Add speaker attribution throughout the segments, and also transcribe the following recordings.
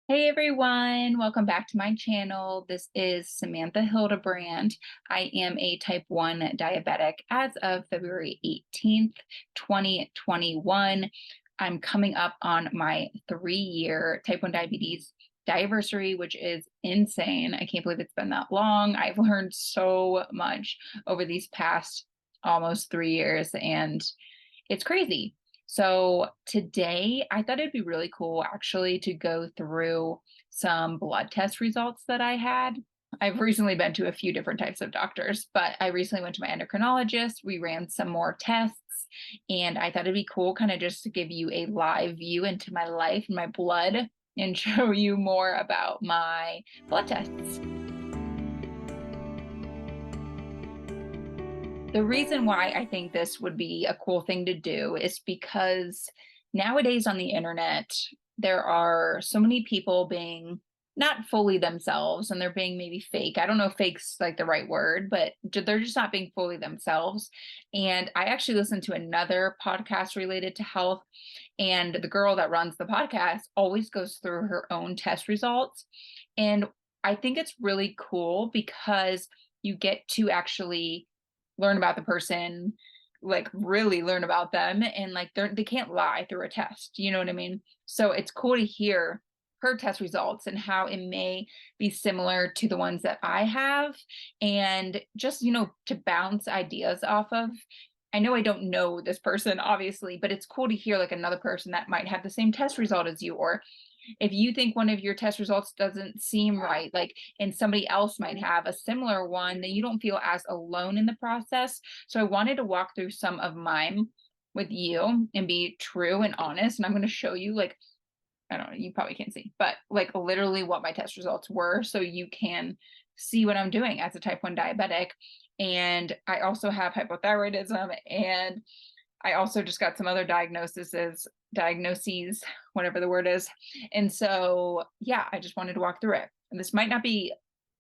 Speaker 1: Hey everyone, welcome back to my channel. This is Samantha Hildebrand. I am a type 1 diabetic as of February 18th, 2021. I'm coming up on my 3-year type 1 diabetes diaversary, which is insane. I can't believe it's been that long. I've learned so much over these past almost 3 years, and it's crazy. So today I thought it'd be really cool actually to go through some blood test results that I had. I've recently been to a few different types of doctors, but I recently went to my endocrinologist. We ran some more tests, and I thought it'd be cool kind of just to give you a live view into my life and my blood and show you more about my blood tests. The reason why I think this would be a cool thing to do is because nowadays on the internet, there are so many people being not fully themselves and they're being maybe fake. I don't know if fake's like the right word, but they're just not being fully themselves. And I actually listened to another podcast related to health, and the girl that runs the podcast always goes through her own test results. And I think it's really cool because you get to actually learn about the person, like really learn about them, and like they can't lie through a test. You know what I mean? So it's cool to hear her test results and how it may be similar to the ones that I have, and just, to bounce ideas off of. I know I don't know this person, obviously, but it's cool to hear like another person that might have the same test result as you, or if you think one of your test results doesn't seem right, like, and somebody else might have a similar one, then you don't feel as alone in the process. So I wanted to walk through some of mine with you and be true and honest. And I'm going to show you, like, I don't know, you probably can't see, but like literally what my test results were, so you can see what I'm doing as a type 1 diabetic. And I also have hypothyroidism, and I also just got some other diagnoses, whatever the word is. And so, yeah, I just wanted to walk through it. And this might not be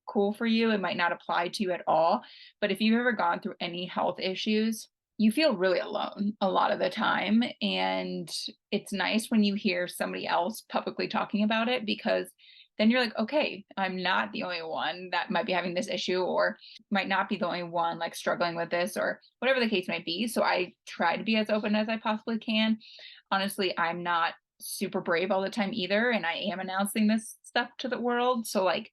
Speaker 1: cool for you. It might not apply to you at all. But if you've ever gone through any health issues, you feel really alone a lot of the time. And it's nice when you hear somebody else publicly talking about it, because then you're like, okay, I'm not the only one that might be having this issue, or might not be the only one like struggling with this, or whatever the case might be. So I try to be as open as I possibly can. Honestly, I'm not super brave all the time either, and I am announcing this stuff to the world. So like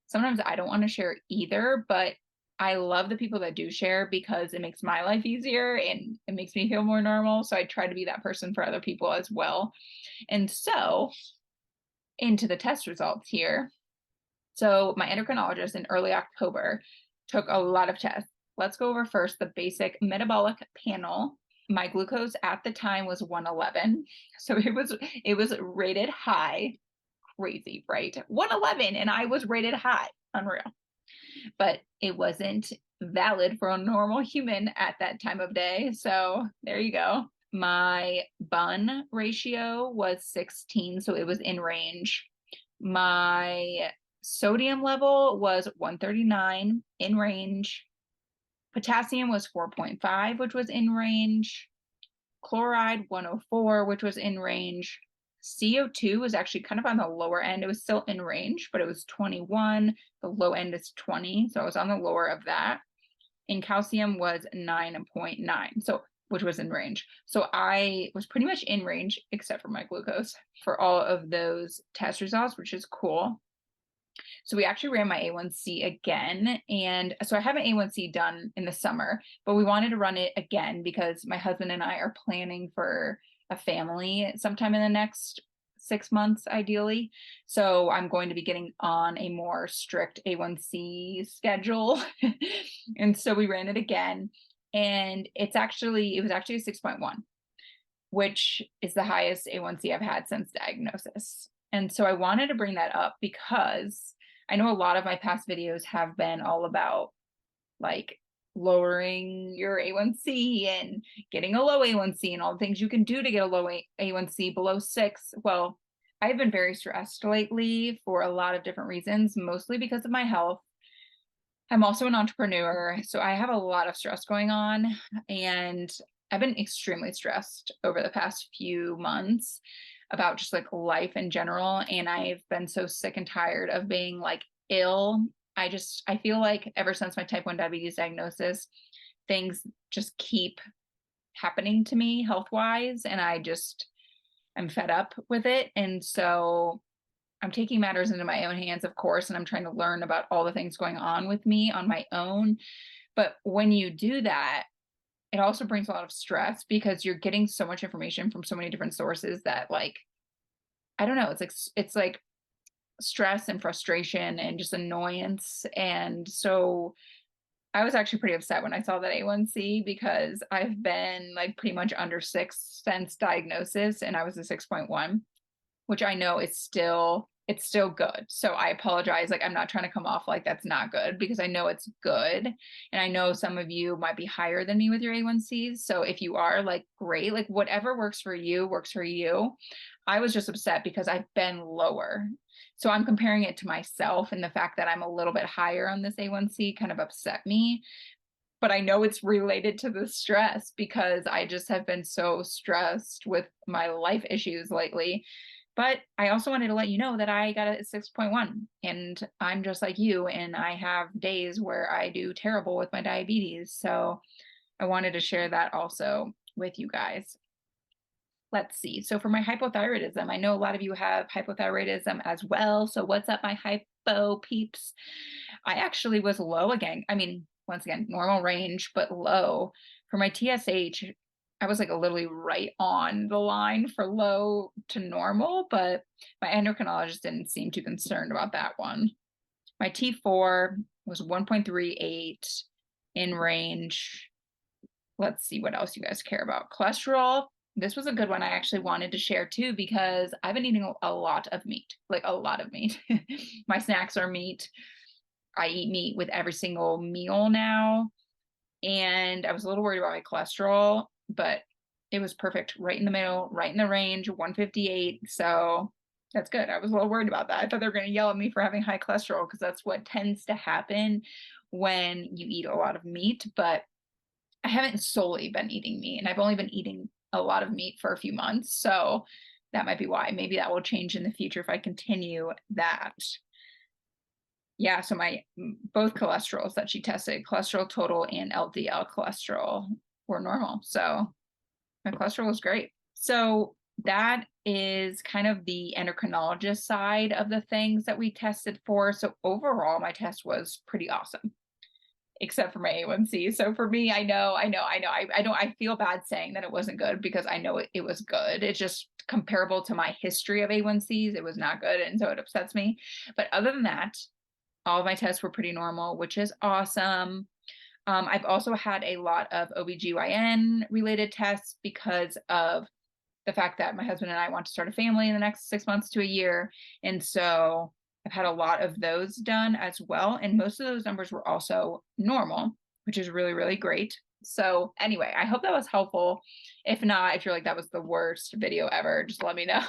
Speaker 1: sometimes I don't want to share either, but I love the people that do share because it makes my life easier and it makes me feel more normal. So I try to be that person for other people as well. And so into the test results here. So my endocrinologist in early October took a lot of tests. Let's go over first the basic metabolic panel. My glucose at the time was 111. So it was rated high. Crazy, right? 111, and I was rated high. Unreal. But it wasn't valid for a normal human at that time of day. So there you go. My bun ratio was 16, so it was in range. My sodium level was 139, in range. Potassium was 4.5, which was in range. Chloride 104, which was in range. CO2 was actually kind of on the lower end. It was still in range, but it was 21. The low end is 20, so I was on the lower of that. And calcium was 9.9, so which was in range. So I was pretty much in range except for my glucose for all of those test results, which is cool. So we actually ran my A1C again. And so I have an A1C done in the summer, but we wanted to run it again because my husband and I are planning for a family sometime in the next 6 months, ideally. So I'm going to be getting on a more strict A1C schedule. And so we ran it again. And it was actually a 6.1, which is the highest A1C I've had since diagnosis. And so I wanted to bring that up because I know a lot of my past videos have been all about like lowering your A1C and getting a low A1C and all the things you can do to get a low A1C below 6. Well, I've been very stressed lately for a lot of different reasons, mostly because of my health. I'm also an entrepreneur, so I have a lot of stress going on, and I've been extremely stressed over the past few months. about just like life in general. And I've been so sick and tired of being like ill. I feel like ever since my type 1 diabetes diagnosis, things just keep happening to me health wise. And I'm fed up with it. And so I'm taking matters into my own hands, of course, and I'm trying to learn about all the things going on with me on my own. But when you do that, it also brings a lot of stress because you're getting so much information from so many different sources that like, I don't know, it's like stress and frustration and just annoyance. And so I was actually pretty upset when I saw that A1C because I've been like pretty much under 6 since diagnosis, and I was a 6.1, which I know it's still good. So I apologize. Like, I'm not trying to come off like that's not good because I know it's good. And I know some of you might be higher than me with your A1Cs. So if you are, like, great, like whatever works for you works for you. I was just upset because I've been lower. So I'm comparing it to myself, and the fact that I'm a little bit higher on this A1C kind of upset me. But I know it's related to the stress because I just have been so stressed with my life issues lately. But I also wanted to let you know that I got a 6.1, and I'm just like you, and I have days where I do terrible with my diabetes. So I wanted to share that also with you guys. Let's see. So for my hypothyroidism, I know a lot of you have hypothyroidism as well. So what's up, my hypo peeps? I actually was low again. I mean, once again, normal range, but low. For my TSH, I was like literally right on the line for low to normal, but my endocrinologist didn't seem too concerned about that one. My T4 was 1.38 in range. Let's see what else you guys care about. Cholesterol, this was a good one I actually wanted to share too, because I've been eating a lot of meat, like a lot of meat. My snacks are meat. I eat meat with every single meal now. And I was a little worried about my cholesterol, but it was perfect, right in the middle, right in the range, 158. So that's good. I was a little worried about that. I thought they were going to yell at me for having high cholesterol because that's what tends to happen when you eat a lot of meat. But I haven't solely been eating meat, and I've only been eating a lot of meat for a few months. So that might be why. Maybe that will change in the future if I continue that. Yeah, so my both cholesterols that she tested, cholesterol total and LDL cholesterol, were normal. So my cholesterol was great. So that is kind of the endocrinologist side of the things that we tested for. So overall, my test was pretty awesome, except for my A1C. So for me, I feel bad saying that it wasn't good because I know it was good. It's just comparable to my history of A1Cs. It was not good. And so it upsets me. But other than that, all of my tests were pretty normal, which is awesome. I've also had a lot of OBGYN related tests because of the fact that my husband and I want to start a family in the next 6 months to a year. And so I've had a lot of those done as well. And most of those numbers were also normal, which is really, really great. So anyway, I hope that was helpful. If not, if you're like, that was the worst video ever, just let me know.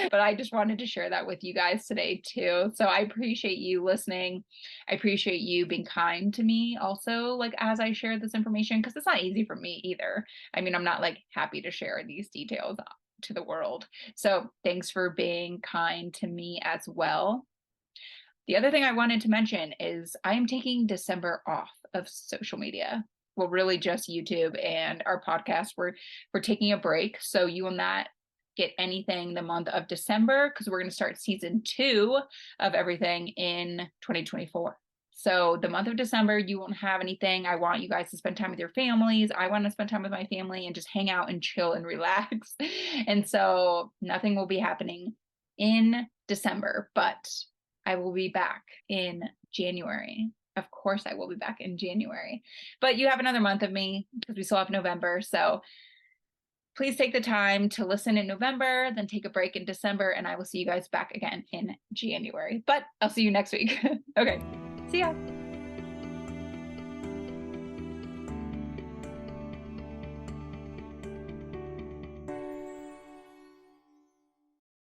Speaker 1: But I just wanted to share that with you guys today too. So I appreciate you listening. I appreciate you being kind to me also, like as I share this information, because it's not easy for me either. I mean, I'm not like happy to share these details to the world. So thanks for being kind to me as well. The other thing I wanted to mention is I am taking December off of social media. Well, really just YouTube and our podcast. We're taking a break. So you will not get anything the month of December because we're going to start season 2 of everything in 2024. So the month of December, you won't have anything. I want you guys to spend time with your families. I want to spend time with my family and just hang out and chill and relax. And so nothing will be happening in December, but I will be back in January. Of course, I will be back in January. But you have another month of me because we still have November. So please take the time to listen in November, then take a break in December, and I will see you guys back again in January. But I'll see you next week. Okay, see ya.